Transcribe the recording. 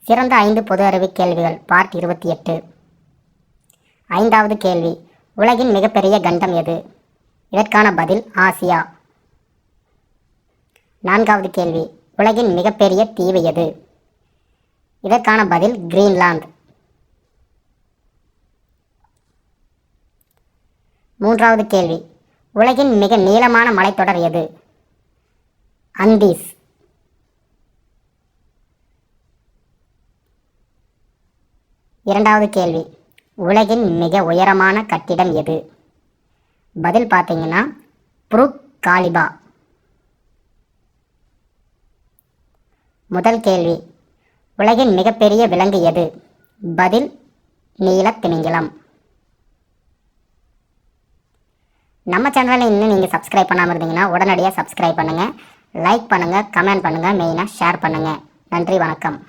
சிறந்த 5 பொது அறிவு கேள்விகள் பார்ட் 28. 5வது கேள்வி, உலகின் மிகப்பெரிய கண்டம் எது? இதற்கான பதில் ஆசியா. 4வது கேள்வி, உலகின் மிகப்பெரிய தீவு எது? இதற்கான பதில் கிரீன்லாந்து. 3வது கேள்வி, உலகின் மிக நீளமான மலைத்தொடர் எது? அந்தீஸ். 2வது கேள்வி, உலகின் மிக உயரமான கட்டிடம் எது? பதில் பார்த்தீங்கன்னா புருக் காலிபா. முதல் கேள்வி, உலகின் மிகப்பெரிய விலங்கு எது? பதில் நீலத் திமிங்கலம். நம்ம சேனலை இன்னும் நீங்கள் சப்ஸ்கிரைப் பண்ணாமல் இருந்தீங்கன்னா உடனடியாக சப்ஸ்கிரைப் பண்ணுங்கள், லைக் பண்ணுங்கள், கமெண்ட் பண்ணுங்கள், மெயினாக ஷேர் பண்ணுங்கள். நன்றி, வணக்கம்.